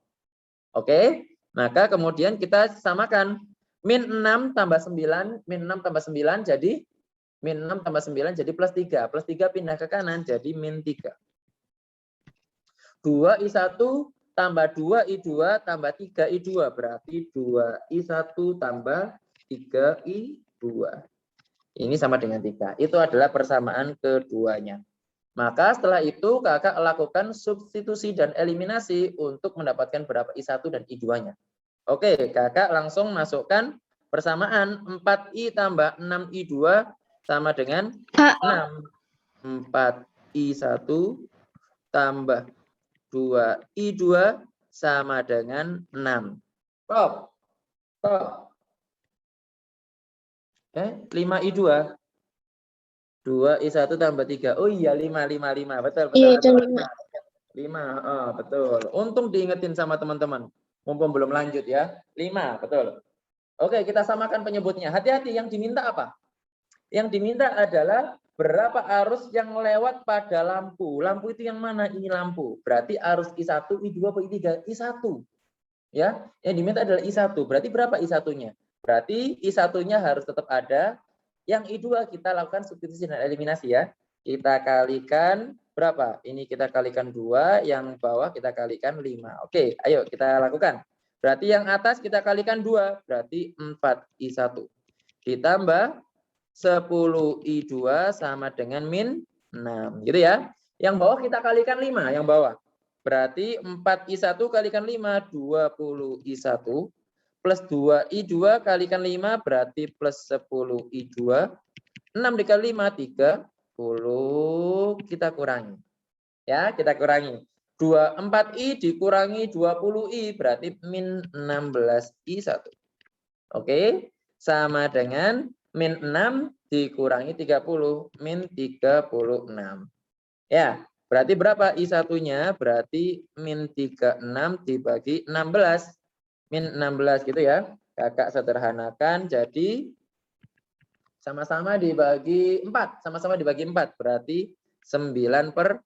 Oke, maka kemudian kita samakan. Min 6 tambah 9, min 6 tambah 9 jadi min 6 tambah 9 jadi plus 3. Plus 3 pindah ke kanan jadi min 3. 2I1 tambah 2I2 tambah 3I2 berarti 2I1 tambah 3I2. Ini sama dengan 3. Itu adalah persamaan keduanya. Maka setelah itu kakak lakukan substitusi dan eliminasi untuk mendapatkan berapa I1 dan I2-nya. Oke, kakak langsung masukkan persamaan 4I tambah 6I2 sama dengan 6. 4 I1 tambah 2I2 sama dengan 6. Stop. Stop. Oke, 5I2. 2I1 tambah 3. Oh iya, 5. Betul, betul, Iya, betul. itu 5. 5, betul. Untung diingetin sama teman-teman. Mumpung belum lanjut ya. 5, betul. Oke, kita samakan penyebutnya. Hati-hati, yang diminta apa? Yang diminta adalah berapa arus yang lewat pada lampu. Lampu itu yang mana? Ini lampu. Berarti arus I1, I2, atau I3? I1. Ya, yang diminta adalah I1. Berarti berapa I1-nya? Berarti I1-nya harus tetap ada. Yang I2 kita lakukan substitusi dan eliminasi ya. Kita kalikan berapa? Ini kita kalikan 2, yang bawah kita kalikan 5. Oke, ayo kita lakukan. Berarti yang atas kita kalikan 2, berarti 4I1. Ditambah 10I2 sama dengan min 6. Gitu ya. Yang bawah kita kalikan 5, yang bawah. Berarti 4I1 kalikan 5, 20I1. Plus 2I2 kalikan 5, berarti plus 10I2. 6 dikali 5, 30. Kita kurangi. Ya, kita kurangi. 24I dikurangi 20I, berarti min 16I1. Oke, sama dengan min 6 dikurangi 30, min 36. Ya, berarti berapa I1-nya? Berarti min 36 dibagi 16. Min 16 gitu ya. Kakak sederhanakan jadi sama-sama dibagi 4. Sama-sama dibagi 4. Berarti 9/4.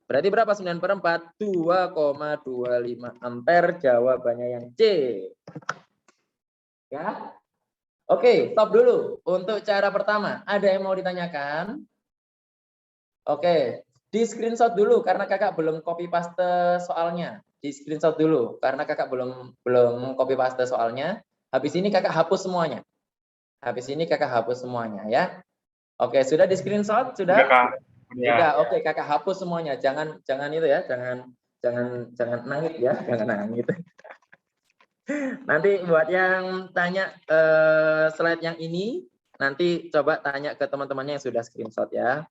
Berarti berapa 9/4? 2,25 ampere. Jawabannya yang C. Ya. Oke, stop dulu. Untuk cara pertama, ada yang mau ditanyakan? Oke, di screenshot dulu karena kakak belum copy paste soalnya. Di screenshot dulu karena kakak belum copy paste soalnya. Habis ini kakak hapus semuanya. Habis ini kakak hapus semuanya ya. Oke, sudah di screenshot? Sudah? Udah, Kak. Sudah. Oke, kakak hapus semuanya. Jangan itu ya, jangan nangis ya, jangan nangis. Nanti buat yang tanya slide yang ini, nanti coba tanya ke teman-temannya yang sudah screenshot ya.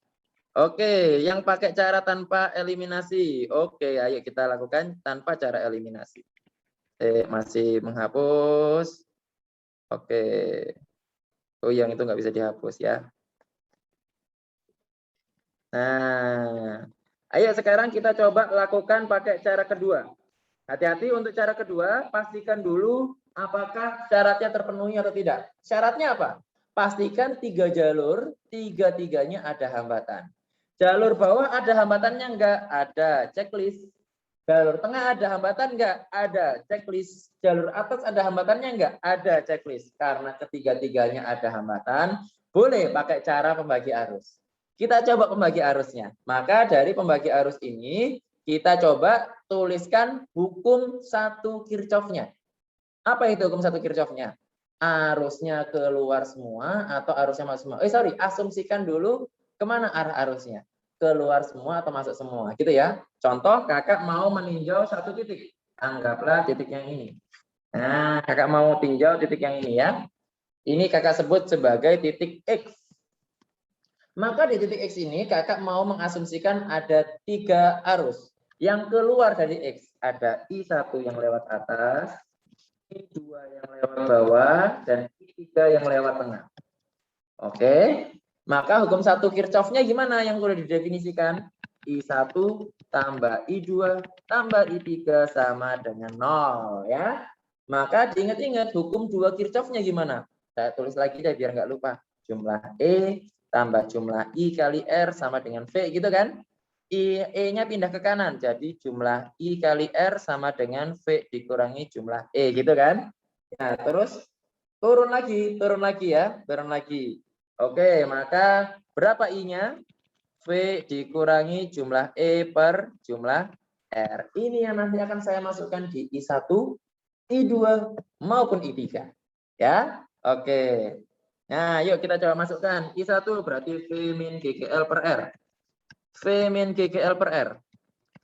Oke, yang pakai cara tanpa eliminasi. Oke, ayo kita lakukan tanpa cara eliminasi. Masih menghapus. Oke. Oh, yang itu nggak bisa dihapus ya. Nah, ayo sekarang kita coba lakukan pakai cara kedua. Hati-hati untuk cara kedua, pastikan dulu apakah syaratnya terpenuhi atau tidak. Syaratnya apa? Pastikan 3 jalur, 3-tiganya ada hambatan. Jalur bawah ada hambatannya enggak? Ada, checklist. Jalur tengah ada hambatan enggak? Ada, checklist. Jalur atas ada hambatannya enggak? Ada, checklist. Karena ketiga-tiganya ada hambatan, boleh pakai cara pembagi arus. Kita coba pembagi arusnya. Maka dari pembagi arus ini, kita coba tuliskan hukum 1 Kirchhoff-nya. Apa itu hukum 1 Kirchhoff-nya? Arusnya keluar semua atau arusnya masuk semua? Asumsikan dulu kemana arah arusnya. Keluar semua atau masuk semua. Gitu ya. Contoh, kakak mau meninjau 1 titik. Anggaplah titik yang ini. Nah, kakak mau tinjau titik yang ini ya. Ini kakak sebut sebagai titik X. Maka di titik X ini kakak mau mengasumsikan ada 3 arus. Yang keluar dari X ada I1 yang lewat atas, I2 yang lewat bawah, dan I3 yang lewat tengah. Oke, maka hukum 1 Kirchhoff-nya gimana yang sudah didefinisikan? I1 tambah I2 tambah I3 sama dengan 0 ya. Maka diingat-ingat hukum 2 Kirchhoff-nya gimana? Saya tulis lagi deh biar nggak lupa. Jumlah E tambah jumlah I kali R sama dengan V gitu kan? E-nya pindah ke kanan, jadi jumlah I kali R sama dengan V dikurangi jumlah E, gitu kan? Nah, terus turun lagi ya, turun lagi. Oke, maka berapa I-nya? V dikurangi jumlah E per jumlah R. Ini yang nanti akan saya masukkan di I1, I2, maupun I3. Ya, oke. Nah, yuk kita coba masukkan. I1 berarti V min GGL per R. V min GGL per R.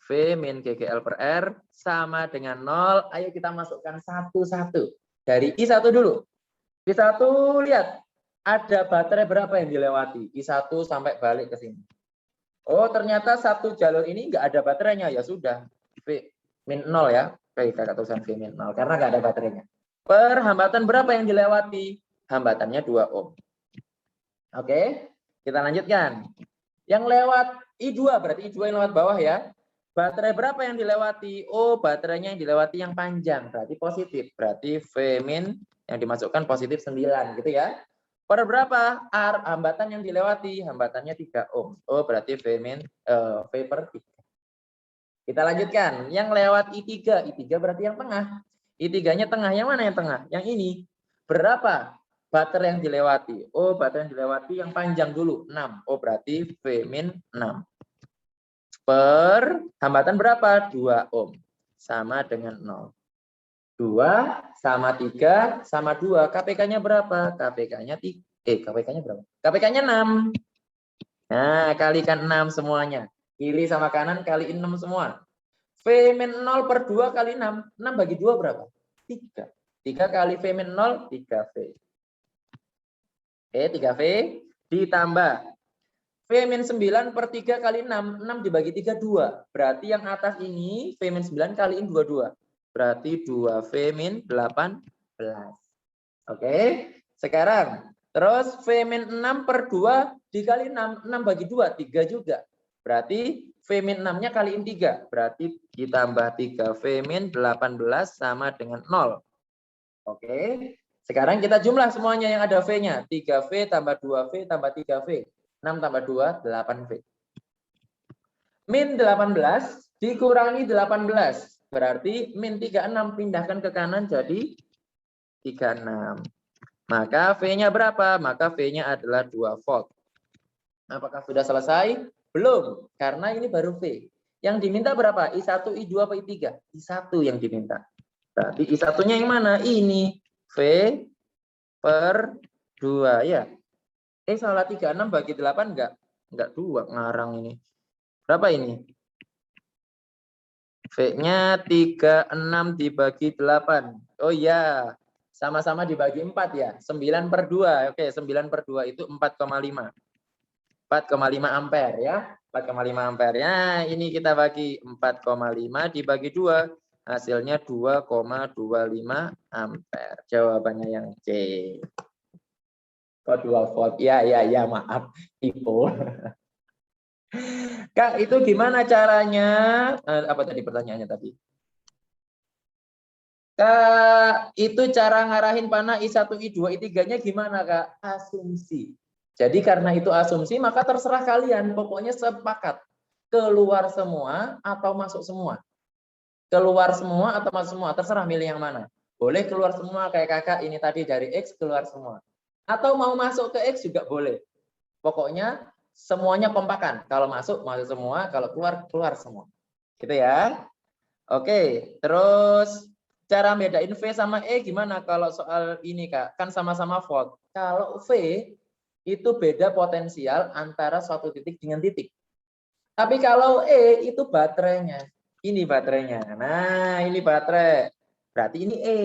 V min GGL per R sama dengan 0. Ayo kita masukkan satu-satu. Dari I1 dulu. I1 lihat. Ada baterai berapa yang dilewati? I1 sampai balik ke sini. Oh, ternyata satu jalur ini nggak ada baterainya. Ya sudah, V min 0 ya. Baik, kakak tulisan V min 0 karena nggak ada baterainya. Per hambatan berapa yang dilewati? Hambatannya 2 ohm. Oke, kita lanjutkan. Yang lewat I2, berarti I2 yang lewat bawah ya. Baterai berapa yang dilewati? Oh, baterainya yang dilewati yang panjang, berarti positif. Berarti V min yang dimasukkan positif 9 gitu ya. Per berapa? R hambatan yang dilewati, hambatannya 3 ohm. Oh, berarti V min V per 3. Kita lanjutkan. Yang lewat I3, I3 berarti yang tengah. I3-nya tengah, yang mana yang tengah? Yang ini. Berapa baterai yang dilewati? Oh, baterai yang dilewati yang panjang dulu, 6. Oh, berarti V min 6. Per hambatan berapa? 2 ohm. Sama dengan 0. 2 sama 3 sama 2. KPK-nya berapa? KPK-nya KPK-nya berapa? KPK-nya 6. Nah, kalikan 6 semuanya. Kiri sama kanan kaliin 6 semua. V min 0 per 2 kali 6. 6 bagi 2 berapa? 3. 3 kali V min 0, 3V. Oke, 3V ditambah V min 9 per 3 kali 6. 6 dibagi 3, 2. Berarti yang atas ini V min 9 kaliin 22. Berarti 2V min 18. Oke, sekarang. Terus V min 6 per 2 dikali 6. 6 bagi 2, 3 juga. Berarti V min 6-nya kaliin 3. Berarti ditambah 3V min 18 sama dengan 0. Oke, sekarang kita jumlah semuanya yang ada V-nya. 3V tambah 2V tambah 3V. 6 tambah 2, 8V. Min 18 dikurangi 18. Berarti min 36 pindahkan ke kanan jadi 36. Maka V-nya berapa? Maka V-nya adalah 2 volt. Apakah sudah selesai? Belum, karena ini baru V. Yang diminta berapa? I1, I2, apa I3? I1 yang diminta. Berarti I1-nya yang mana? Ini. V per 2 ya. Salah 36 bagi 8 enggak 2 ngarang ini. Berapa ini? V-nya 36 dibagi 8. Oh iya, sama-sama dibagi 4 ya. 9 per 2. Oke, 9 per 2 itu 4,5. 4,5 ampere ya. 4,5 ampere. Ya, ini kita bagi 4,5 dibagi 2. Hasilnya 2,25 ampere. Jawabannya yang C. Kok 2 volt? Ya, maaf. Tipu. Kak, itu gimana caranya? Apa tadi pertanyaannya tadi? Kak, itu cara ngarahin panah I1, I2, I3-nya gimana, Kak? Asumsi. Jadi karena itu asumsi, maka terserah kalian. Pokoknya sepakat. Keluar semua atau masuk semua. Keluar semua atau masuk semua. Terserah milih yang mana. Boleh keluar semua kayak kakak ini tadi dari X keluar semua. Atau mau masuk ke X juga boleh. Pokoknya semuanya kompakan. Kalau masuk, masuk semua. Kalau keluar, keluar semua. Gitu ya. Oke, terus cara bedain V sama E gimana kalau soal ini, Kak? Kan sama-sama volt. Kalau V itu beda potensial antara suatu titik dengan titik. Tapi kalau E itu baterainya. Ini baterainya. Nah, ini baterai. Berarti ini E.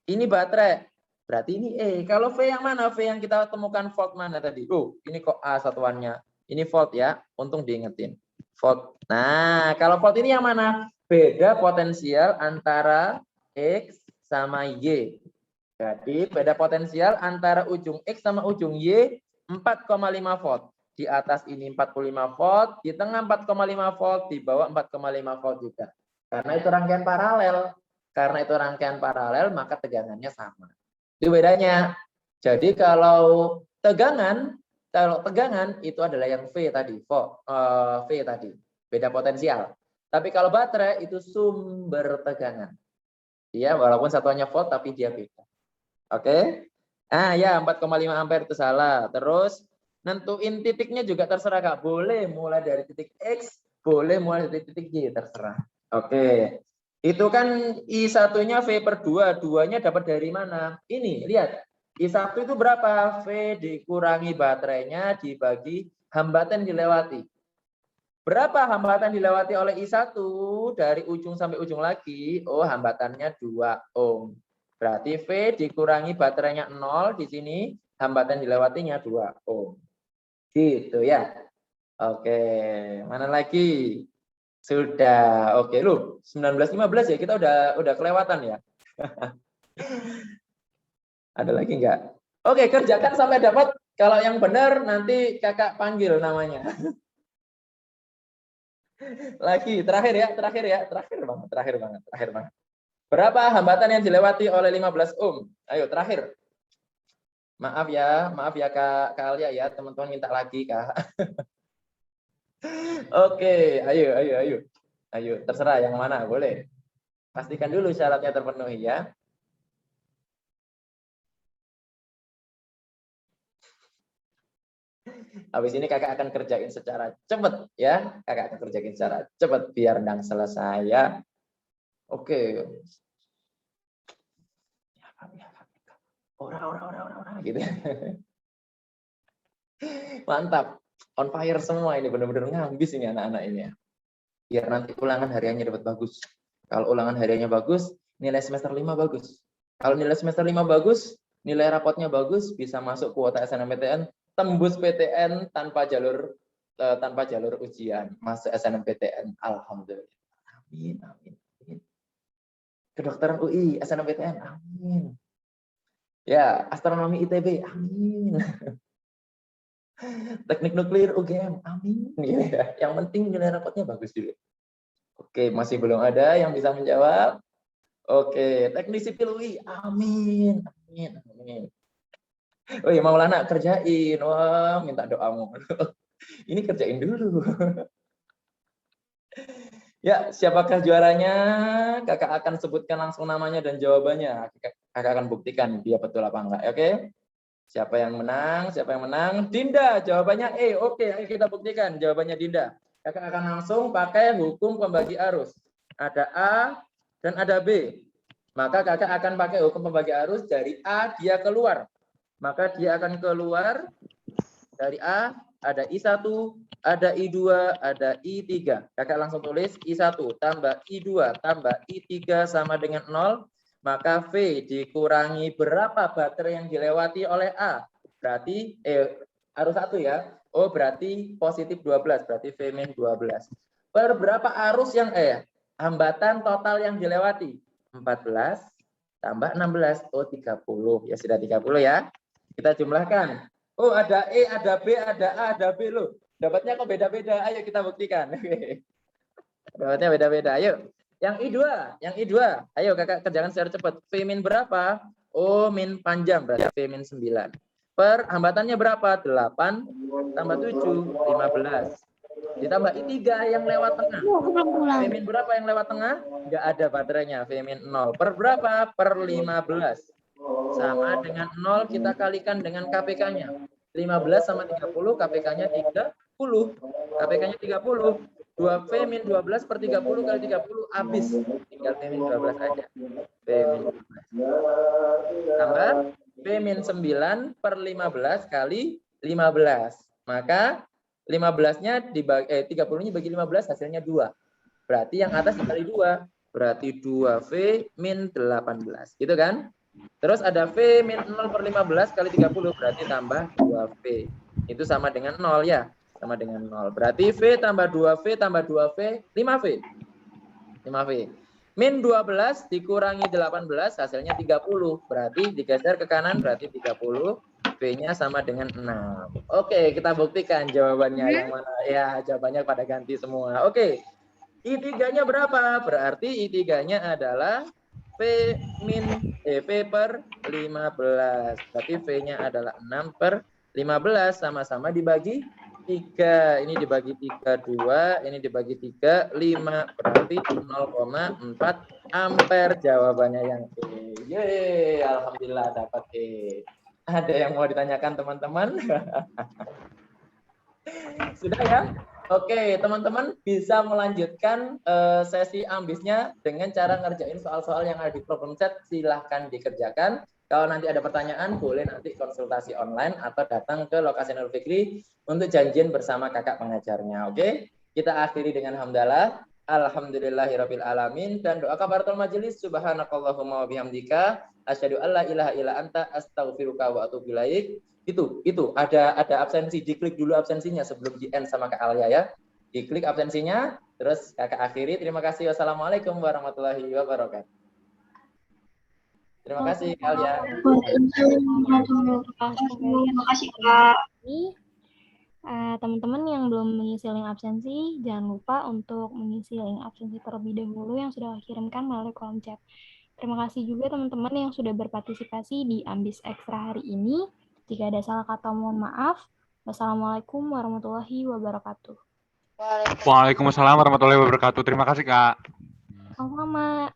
Ini baterai. Berarti ini E. Kalau V yang mana? V yang kita temukan volt mana tadi? Oh, ini kok A satuannya. Ini volt ya. Untung diingetin. Volt. Nah, kalau volt ini yang mana? Beda potensial antara X sama Y. Jadi beda potensial antara ujung X sama ujung Y 4,5 volt. Di atas ini 45 volt, di tengah 4,5 volt, di bawah 4,5 volt juga. Karena itu rangkaian paralel. Karena itu rangkaian paralel, maka tegangannya sama. Itu bedanya. Jadi kalau tegangan itu adalah yang V tadi, V tadi, beda potensial. Tapi kalau baterai itu sumber tegangan. Dia walaupun satuannya volt tapi dia beda. Oke. Ah ya, 4,5 ampere itu salah. Terus nentuin titiknya juga terserah, Kak. Boleh mulai dari titik X, boleh mulai dari titik Y, terserah. Oke. Itu kan I1-nya V per 2, 2-nya dapat dari mana? Ini, lihat. I1 itu berapa? V dikurangi baterainya dibagi hambatan dilewati. Berapa hambatan dilewati oleh I1 dari ujung sampai ujung lagi? Oh, hambatannya 2 ohm. Berarti V dikurangi baterainya 0 di sini, hambatan dilewatinya 2 ohm. Gitu ya. Oke, mana lagi? Sudah. Oke, lu 19.15 ya, kita udah kelewatan ya. Ada lagi enggak? Oke, kerjakan sampai dapat. Kalau yang benar nanti kakak panggil namanya. Lagi, terakhir ya, terakhir banget. Berapa hambatan yang dilewati oleh 15 ohm? Ayo, terakhir. Maaf ya Kak Alia ya, teman-teman minta lagi Kak. Oke, ayo. Ayo, terserah yang mana, boleh. Pastikan dulu syaratnya terpenuhi ya. Habis ini kakak akan kerjain secara cepat ya. Kakak akan kerjain secara cepat biar ndang selesai ya. Oke. Ora gitu. Mantap. On fire semua ini, benar-benar ngambis ini anak-anak ini ya. Biar nanti ulangan hariannya dapat bagus. Kalau ulangan hariannya bagus, nilai semester 5 bagus. Kalau nilai semester 5 bagus, nilai rapotnya bagus, bisa masuk kuota SNMPTN, tembus PTN tanpa jalur ujian, masuk SNMPTN. Alhamdulillah. Amin. Kedokteran UI, SNMPTN. Amin. Ya, astronomi ITB. Amin. Teknik nuklir UGM. Amin. Yang penting nilai rapotnya bagus dulu. Oke, masih belum ada yang bisa menjawab. Oke, teknik sipil UI. Amin. Oh iya, Maulana kerjain. Wah, minta doamu. Ini kerjain dulu. Ya, siapakah juaranya? Kakak akan sebutkan langsung namanya dan jawabannya. Kakak akan buktikan dia betul apa enggak. Oke? Siapa yang menang? Dinda, jawabannya E. Oke, ayo kita buktikan jawabannya Dinda. Kakak akan langsung pakai hukum pembagi arus. Ada A dan ada B. Maka kakak akan pakai hukum pembagi arus dari A, dia keluar. Maka dia akan keluar dari A, ada I1, ada I2, ada I3. Kakak langsung tulis I1 tambah I2 tambah I3 sama dengan 0. Maka V dikurangi berapa baterai yang dilewati oleh A. Berarti, arus 1 ya. Oh, berarti positif 12. Berarti V-12. Per berapa arus yang, hambatan total yang dilewati? 14 tambah 16. Oh, 30. Ya, sudah 30 ya. Kita jumlahkan. Oh, ada E, ada B, ada A, ada B loh. Dapatnya kok beda-beda. Ayo kita buktikan. Dapatnya beda-beda. Ayo. Yang I2. Ayo kakak kerjakan secara cepat. V min berapa? Oh, min panjang berarti V min 9. Per hambatannya berapa? 8 tambah 7, 15. Ditambah I3 yang lewat tengah. V min berapa yang lewat tengah? Enggak ada baterainya. V min 0. Per berapa? Per 15. Sama dengan 0 kita kalikan dengan KPK-nya. 15 sama 30, KPK-nya 30. KPK-nya 30. 2V min 12 per 30 kali 30 habis. Tinggal V min 12 aja. V min 12. Tambah V min 9 per 15 kali 15. Maka 15-nya dibagi 30-nya bagi 15 hasilnya 2. Berarti yang atas dikali 2. Berarti 2V min 18. Gitu kan? Terus ada V min 0 per 15 kali 30 berarti tambah 2V. Itu sama dengan 0 ya. Sama dengan 0. Berarti V tambah 2V tambah 2V 5V. 5V. Min 12 dikurangi 18 hasilnya 30. Berarti digeser ke kanan berarti 30. V-nya sama dengan 6. Oke, kita buktikan jawabannya yang mana. Ya, jawabannya pada ganti semua. Oke. I3-nya berapa? Berarti I3-nya adalah V per 15. Berarti V-nya adalah 6 per 15. Sama-sama dibagi 3. Ini dibagi 3, 2. Ini dibagi 3, 5. Berarti 0,4 ampere jawabannya yang E. Yeay, alhamdulillah dapat E. Ada yang mau ditanyakan teman-teman? Sudah ya? Oke, teman-teman bisa melanjutkan sesi ambisnya dengan cara ngerjain soal-soal yang ada di problem set. Silahkan dikerjakan. Kalau nanti ada pertanyaan, boleh nanti konsultasi online atau datang ke lokasi Nurul Fikri untuk janjian bersama kakak pengajarnya. Oke, kita akhiri dengan hamdalah. Alhamdulillahirabbil alamin, dan doa kafaratul majelis subhanakallahumma wa bihamdika asyhadu an la ilaha illa anta astaghfiruka wa atubu ilaik. Itu ada absensi, diklik dulu absensinya sebelum di end sama Kak Alia ya. Diklik absensinya, terus Kakak akhiri. Terima kasih. Wassalamualaikum warahmatullahi wabarakatuh. Terima kasih Kak Alia. Terima kasih, Kak. Teman-teman yang belum mengisi link absensi, jangan lupa untuk mengisi link absensi terlebih dahulu yang sudah kirimkan melalui kolom chat. Terima kasih juga teman-teman yang sudah berpartisipasi di Ambis Ekstra hari ini. Jika ada salah kata, mohon maaf. Wassalamualaikum warahmatullahi wabarakatuh. Waalaikumsalam warahmatullahi wabarakatuh. Terima kasih, Kak. Sama-sama.